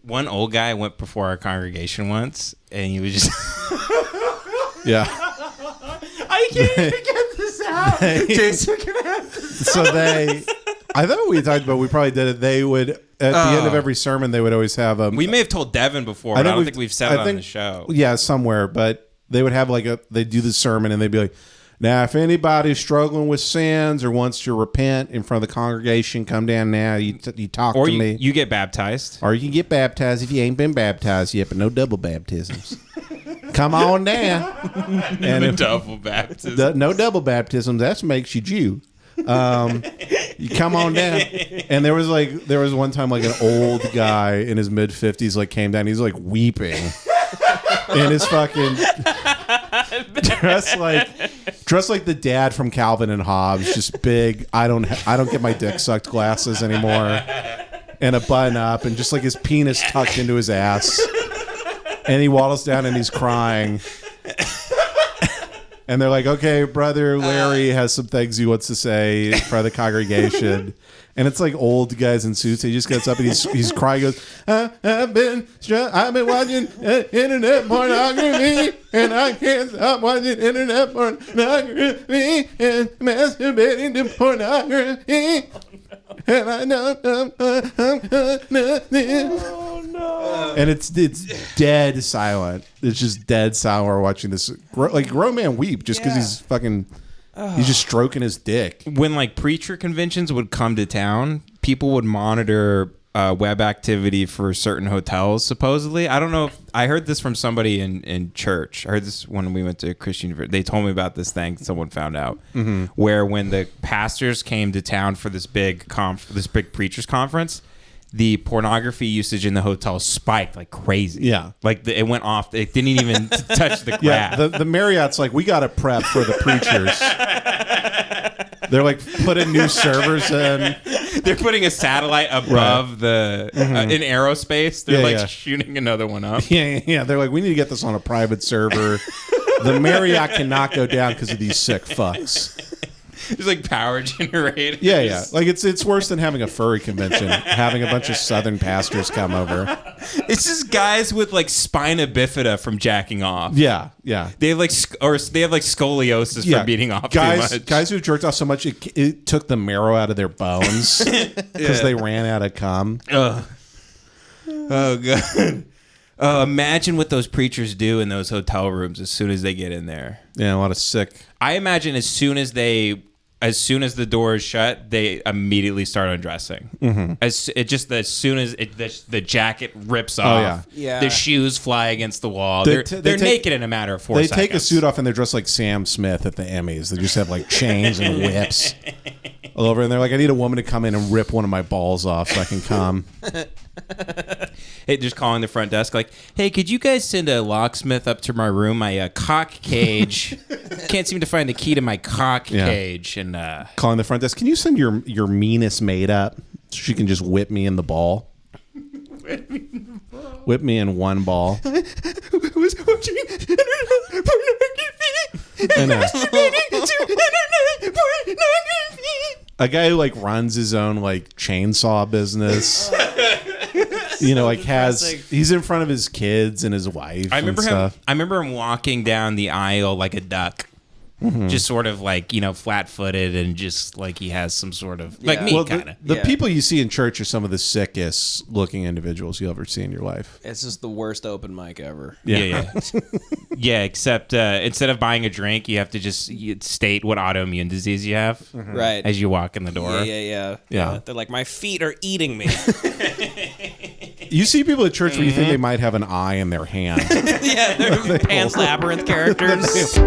one old guy went before our congregation once, and he was just yeah. I can't even get this out. Jason can have this. So I thought we talked about, we probably did it. They would, at the end of every sermon, they would always have we may have told Devin before, but I don't think we've said it on the show. Yeah, somewhere, but they would have they'd do the sermon and they'd be like, now, if anybody's struggling with sins or wants to repent in front of the congregation, come down now. You talk to me. Or you get baptized. Or you can get baptized if you ain't been baptized yet, but no double baptisms. Come on down. And double baptism. No double baptisms. That makes you Jew. You come on down. And there was one time like an old guy in his mid-50s came down. He's like weeping in his fucking dressed like the dad from Calvin and Hobbes, just big. I don't get my dick sucked glasses anymore, and a button up, and just like his penis tucked into his ass. And he waddles down and he's crying. And they're like, okay, Brother Larry has some things he wants to say in front of the congregation. And it's like old guys in suits. He just gets up and he's crying. He goes, I've been watching internet pornography, and I can't stop watching internet pornography and masturbating to pornography. And I know oh no. And it's dead silent. It's just dead silent. We're watching this grown man weep just because he's fucking. He's just stroking his dick. When preacher conventions would come to town, people would monitor web activity for certain hotels. Supposedly, I don't know. I heard this from somebody in church. I heard this when we went to Christian University. They told me about this thing someone found out, where when the pastors came to town for this big preachers conference, the pornography usage in the hotel spiked like crazy. Yeah. It went off. It didn't even touch the graph. Yeah, the Marriott's like, we got to prep for the preachers. They're putting new servers in. They're putting a satellite above in aerospace. They're shooting another one up. Yeah. They're like, we need to get this on a private server. The Marriott cannot go down because of these sick fucks. There's power generators. Yeah. It's worse than having a furry convention, having a bunch of southern pastors come over. It's just guys with spina bifida from jacking off. Yeah. They have scoliosis from beating off too much. Guys who jerked off so much it took the marrow out of their bones because they ran out of cum. Oh god. Imagine what those preachers do in those hotel rooms as soon as they get in there. Yeah, a lot of sick. I imagine as soon as the door is shut, they immediately start undressing. Mm-hmm. As soon as the jacket rips off, the shoes fly against the wall. They're naked in a matter of 4 seconds. They take a suit off and they're dressed like Sam Smith at the Emmys. They just have chains and whips all over, and they're like, I need a woman to come in and rip one of my balls off so I can come. Hey, just calling the front desk hey, could you guys send a locksmith up to my room? My cock cage. Can't seem to find the key to my cock cage. And calling the front desk. Can you send your meanest maid up so she can just whip me in the ball? Whip me in one ball. I was watching internet pornography and masturbating to internet pornography. A guy who runs his own chainsaw business. He's in front of his kids and his wife. I remember him walking down the aisle like a duck. Mm-hmm. Just sort of flat-footed and just he has some sort of me kind of. The people you see in church are some of the sickest looking individuals you'll ever see in your life. It's just the worst open mic ever. Yeah. Yeah, except instead of buying a drink, you have to just state what autoimmune disease you have, right, as you walk in the door. Yeah. They're like, my feet are eating me. You see people at church where you think they might have an eye in their hand. Yeah, they're Pan's Labyrinth characters.